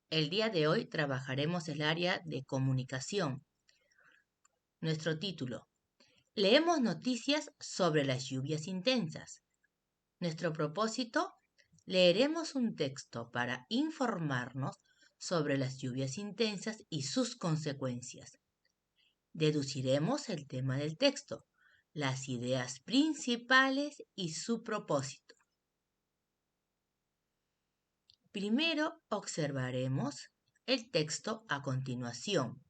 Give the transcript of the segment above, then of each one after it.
El día de hoy trabajaremos el área de comunicación. Nuestro título: Leemos noticias sobre las lluvias intensas. Nuestro propósito: leeremos un texto para informarnos sobre las lluvias intensas y sus consecuencias. Deduciremos el tema del texto, las ideas principales y su propósito. Primero observaremos el texto a continuación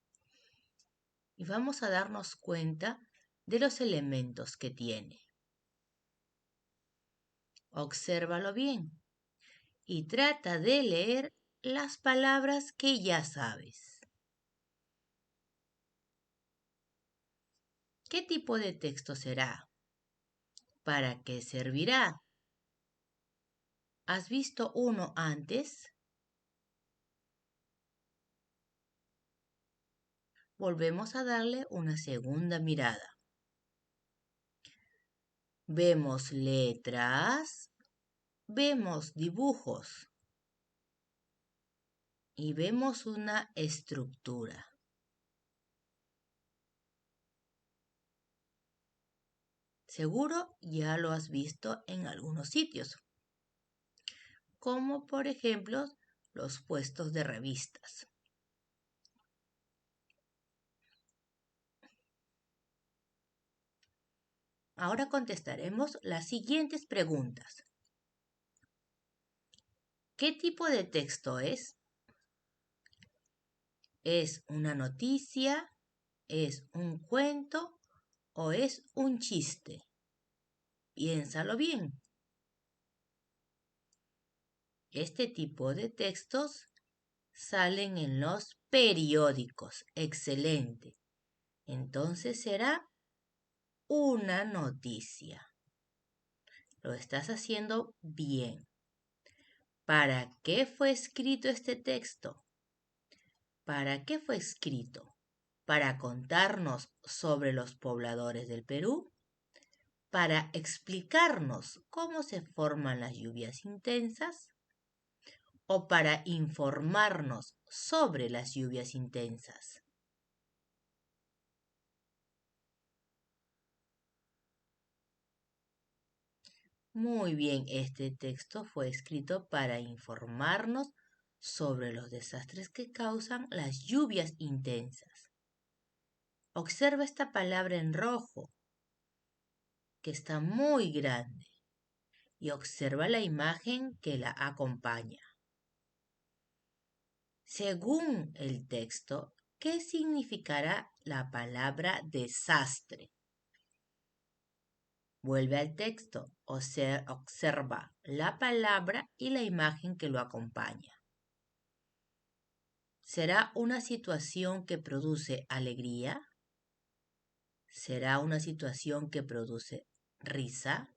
y vamos a darnos cuenta de los elementos que tiene. Obsérvalo bien y trata de leer las palabras que ya sabes. ¿Qué tipo de texto será? ¿Para qué servirá? ¿Has visto uno antes? Volvemos a darle una segunda mirada. Vemos letras, vemos dibujos y vemos una estructura. Seguro ya lo has visto en algunos sitios, como por ejemplo los puestos de revistas. Ahora contestaremos las siguientes preguntas. ¿Qué tipo de texto es? ¿Es una noticia? ¿Es un cuento? ¿O es un chiste? Piénsalo bien. Este tipo de textos salen en los periódicos. Excelente. Entonces será una noticia. Lo estás haciendo bien. ¿Para qué fue escrito este texto? ¿Para qué fue escrito? ¿Para contarnos sobre los pobladores del Perú? ¿Para explicarnos cómo se forman las lluvias intensas? ¿O para informarnos sobre las lluvias intensas? Muy bien, este texto fue escrito para informarnos sobre los desastres que causan las lluvias intensas. Observa esta palabra en rojo, que está muy grande, y observa la imagen que la acompaña. Según el texto, ¿qué significará la palabra desastre? Vuelve al texto, observa la palabra y la imagen que lo acompaña. ¿Será una situación que produce alegría? ¿Será una situación que produce risa?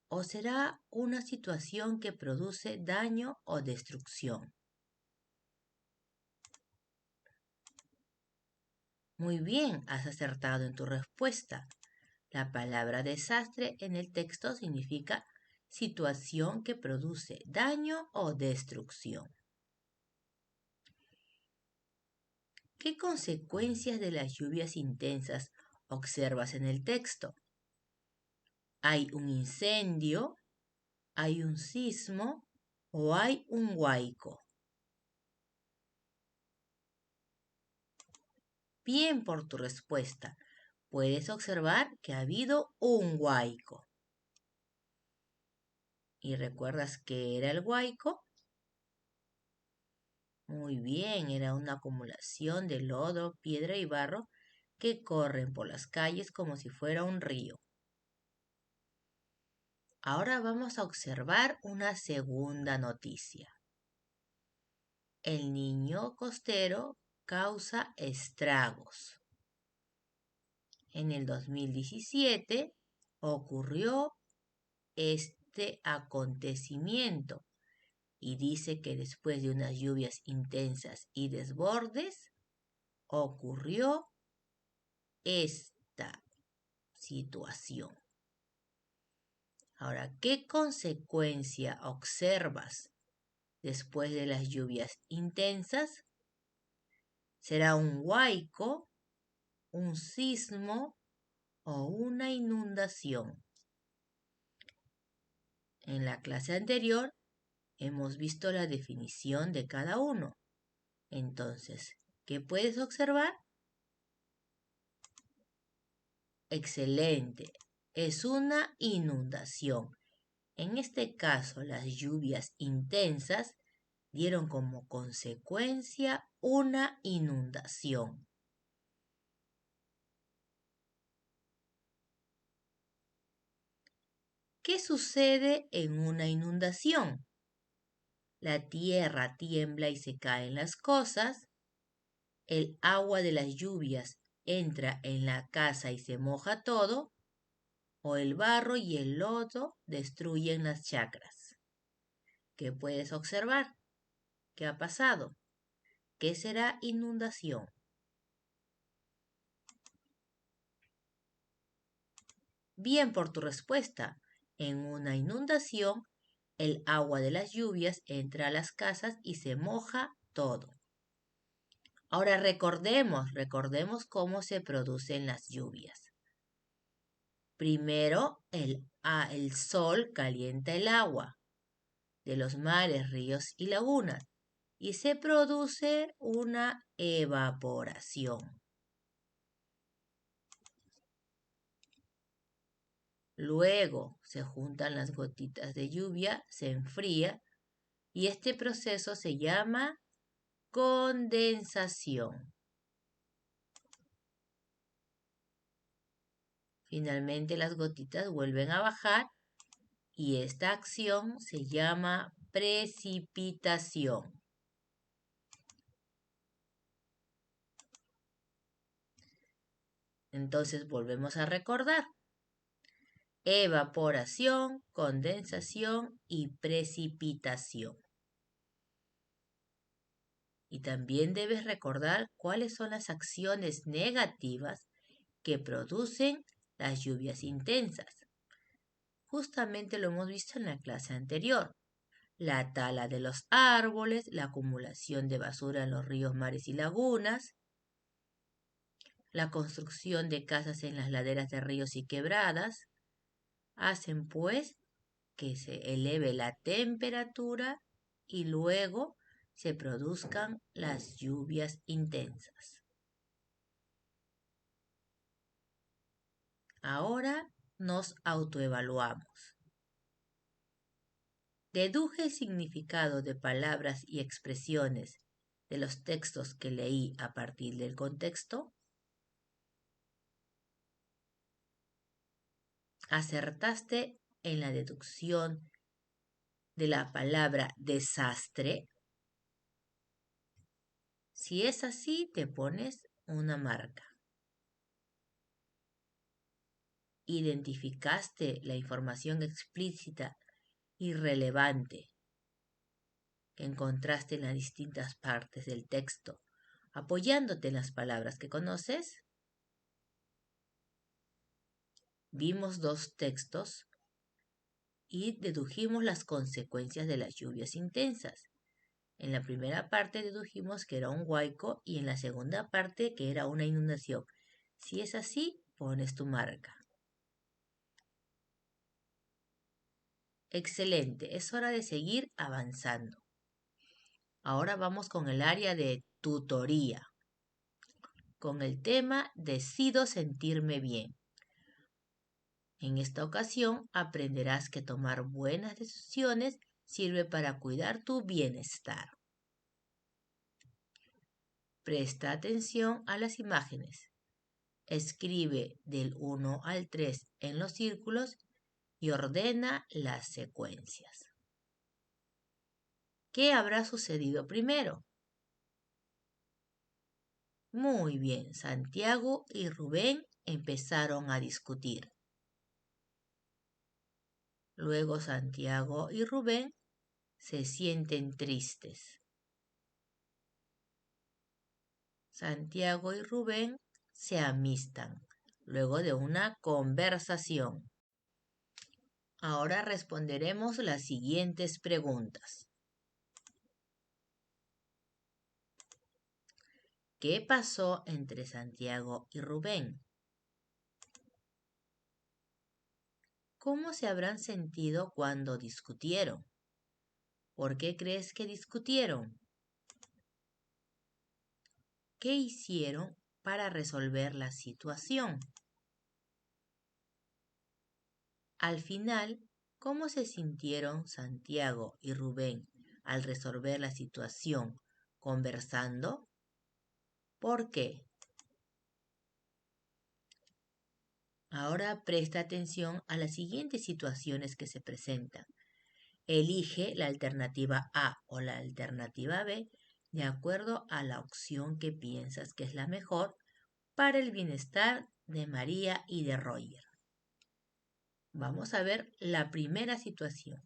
¿O será una situación que produce daño o destrucción? Muy bien, has acertado en tu respuesta. La palabra desastre en el texto significa situación que produce daño o destrucción. ¿Qué consecuencias de las lluvias intensas observas en el texto? ¿Hay un incendio? ¿Hay un sismo? ¿O hay un huaico? Bien por tu respuesta. Puedes observar que ha habido un huaico. ¿Y recuerdas qué era el huaico? Muy bien, era una acumulación de lodo, piedra y barro que corren por las calles como si fuera un río. Ahora vamos a observar una segunda noticia. El niño costero causa estragos. En el 2017 ocurrió este acontecimiento y dice que después de unas lluvias intensas y desbordes ocurrió esta situación. Ahora, ¿qué consecuencia observas después de las lluvias intensas? ¿Será un huaico, un sismo o una inundación? En la clase anterior hemos visto la definición de cada uno. Entonces, ¿qué puedes observar? Excelente. Es una inundación. En este caso, las lluvias intensas dieron como consecuencia una inundación. ¿Qué sucede en una inundación? La tierra tiembla y se caen las cosas, el agua de las lluvias entra en la casa y se moja todo, o el barro y el lodo destruyen las chacras. ¿Qué puedes observar? ¿Qué ha pasado? ¿Qué será inundación? Bien por tu respuesta. En una inundación, el agua de las lluvias entra a las casas y se moja todo. Ahora recordemos cómo se producen las lluvias. Primero, el sol calienta el agua de los mares, ríos y lagunas y se produce una evaporación. Luego se juntan las gotitas de lluvia, se enfría y este proceso se llama condensación. Finalmente las gotitas vuelven a bajar y esta acción se llama precipitación. Entonces volvemos a recordar. Evaporación, condensación y precipitación. Y también debes recordar cuáles son las acciones negativas que producen las lluvias intensas. Justamente lo hemos visto en la clase anterior. La tala de los árboles, la acumulación de basura en los ríos, mares y lagunas, la construcción de casas en las laderas de ríos y quebradas, hacen pues que se eleve la temperatura y luego se produzcan las lluvias intensas. Ahora nos autoevaluamos. Deduje el significado de palabras y expresiones de los textos que leí a partir del contexto. ¿Acertaste en la deducción de la palabra desastre? Si es así, te pones una marca. ¿Identificaste la información explícita y relevante que encontraste en las distintas partes del texto, apoyándote en las palabras que conoces? Vimos dos textos y dedujimos las consecuencias de las lluvias intensas. En la primera parte dedujimos que era un huaico y en la segunda parte que era una inundación. Si es así, pones tu marca. Excelente, es hora de seguir avanzando. Ahora vamos con el área de tutoría, con el tema Decido sentirme bien. En esta ocasión aprenderás que tomar buenas decisiones sirve para cuidar tu bienestar. Presta atención a las imágenes. Escribe del 1 al 3 en los círculos y ordena las secuencias. ¿Qué habrá sucedido primero? Muy bien, Santiago y Rubén empezaron a discutir. Luego Santiago y Rubén se sienten tristes. Santiago y Rubén se amistan luego de una conversación. Ahora responderemos las siguientes preguntas. ¿Qué pasó entre Santiago y Rubén? ¿Cómo se habrán sentido cuando discutieron? ¿Por qué crees que discutieron? ¿Qué hicieron para resolver la situación? Al final, ¿cómo se sintieron Santiago y Rubén al resolver la situación conversando? ¿Por qué? Ahora presta atención a las siguientes situaciones que se presentan. Elige la alternativa A o la alternativa B de acuerdo a la opción que piensas que es la mejor para el bienestar de María y de Roger. Vamos a ver la primera situación.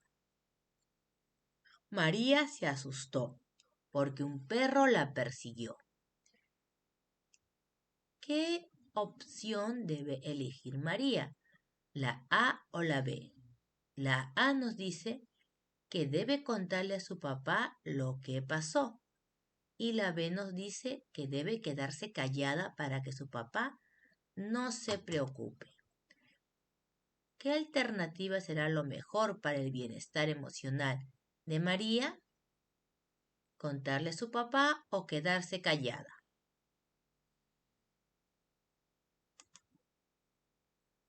María se asustó porque un perro la persiguió. ¿Qué opción debe elegir María? ¿La A o la B? La A nos dice que debe contarle a su papá lo que pasó. Y la B nos dice que debe quedarse callada para que su papá no se preocupe. ¿Qué alternativa será lo mejor para el bienestar emocional de María? ¿Contarle a su papá o quedarse callada?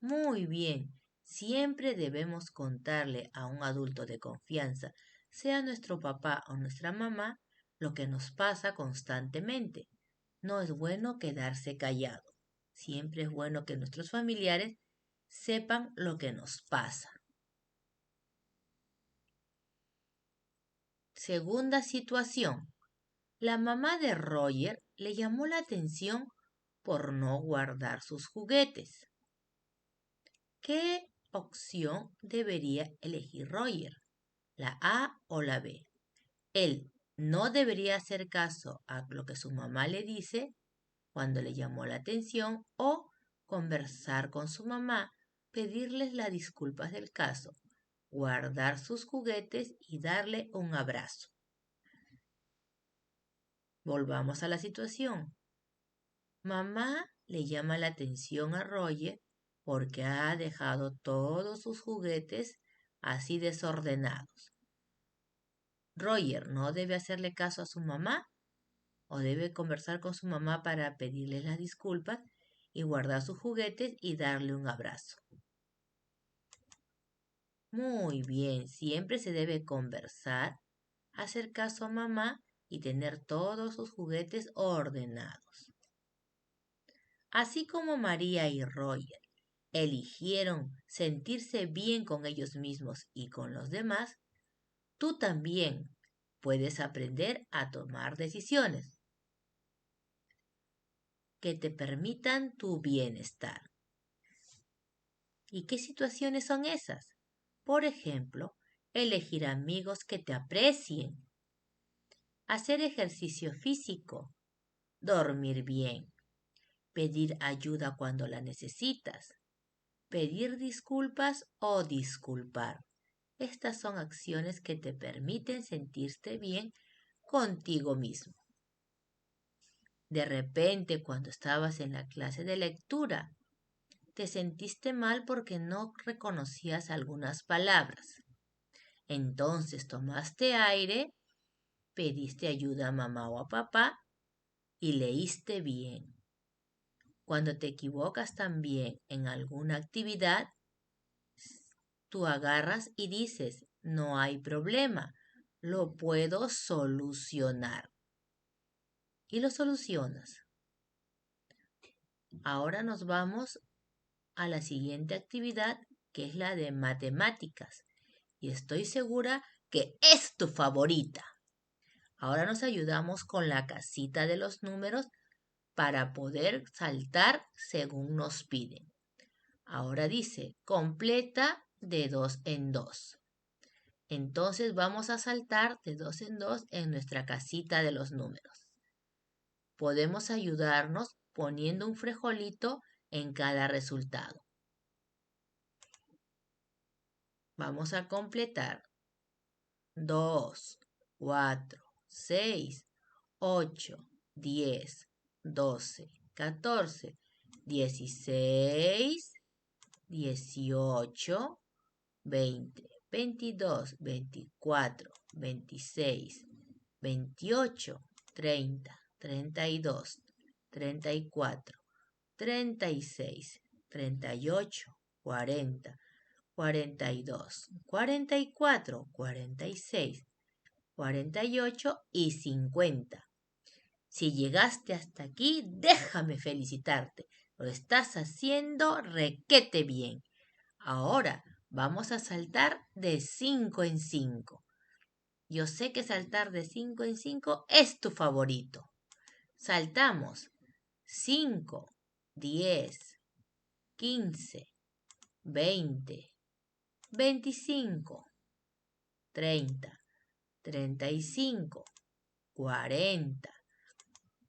Muy bien, siempre debemos contarle a un adulto de confianza, sea nuestro papá o nuestra mamá, lo que nos pasa constantemente. No es bueno quedarse callado. Siempre es bueno que nuestros familiares sepan lo que nos pasa. Segunda situación. La mamá de Roger le llamó la atención por no guardar sus juguetes. ¿Qué opción debería elegir Roger? ¿La A o la B? Él no debería hacer caso a lo que su mamá le dice cuando le llamó la atención o conversar con su mamá, pedirles las disculpas del caso, guardar sus juguetes y darle un abrazo. Volvamos a la situación. Mamá le llama la atención a Roger porque ha dejado todos sus juguetes así desordenados. Roger no debe hacerle caso a su mamá o debe conversar con su mamá para pedirle las disculpas y guardar sus juguetes y darle un abrazo. Muy bien, siempre se debe conversar, hacer caso a mamá y tener todos sus juguetes ordenados. Así como María y Roger eligieron sentirse bien con ellos mismos y con los demás, tú también puedes aprender a tomar decisiones que te permitan tu bienestar. ¿Y qué situaciones son esas? Por ejemplo, elegir amigos que te aprecien, hacer ejercicio físico, dormir bien, pedir ayuda cuando la necesitas, pedir disculpas o disculpar. Estas son acciones que te permiten sentirte bien contigo mismo. De repente, cuando estabas en la clase de lectura, te sentiste mal porque no reconocías algunas palabras. Entonces tomaste aire, pediste ayuda a mamá o a papá y leíste bien. Cuando te equivocas también en alguna actividad, tú agarras y dices, no hay problema, lo puedo solucionar. Y lo solucionas. Ahora nos vamos a la siguiente actividad, que es la de matemáticas. Y estoy segura que es tu favorita. Ahora nos ayudamos con la casita de los números para poder saltar según nos piden. Ahora dice, completa de 2 en 2. Entonces vamos a saltar de 2 en 2 en nuestra casita de los números. Podemos ayudarnos poniendo un frijolito en cada resultado. Vamos a completar 2, 4, 6, 8, 10, 12, 14, 16, 18, 20, 22, 24, 26, 28, 30, 32, 34, 36, 38, 40, 42, 44, 46, 48 y 50. Si llegaste hasta aquí, déjame felicitarte. Lo estás haciendo requete bien. Ahora vamos a saltar de 5 en 5. Yo sé que saltar de 5 en 5 es tu favorito. Saltamos 5, 10, 15, 20, 25, 30, 35, 40,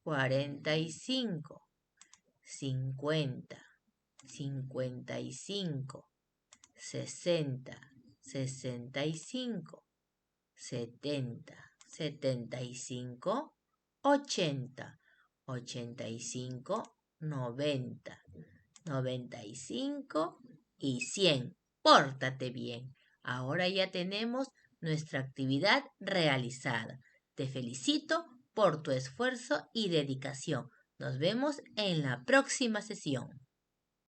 45, 50, 55, 60, 65, 70, 75, 80, 85, 90, 95 y 100. Pórtate bien. Ahora ya tenemos nuestra actividad realizada. Te felicito por tu esfuerzo y dedicación. Nos vemos en la próxima sesión.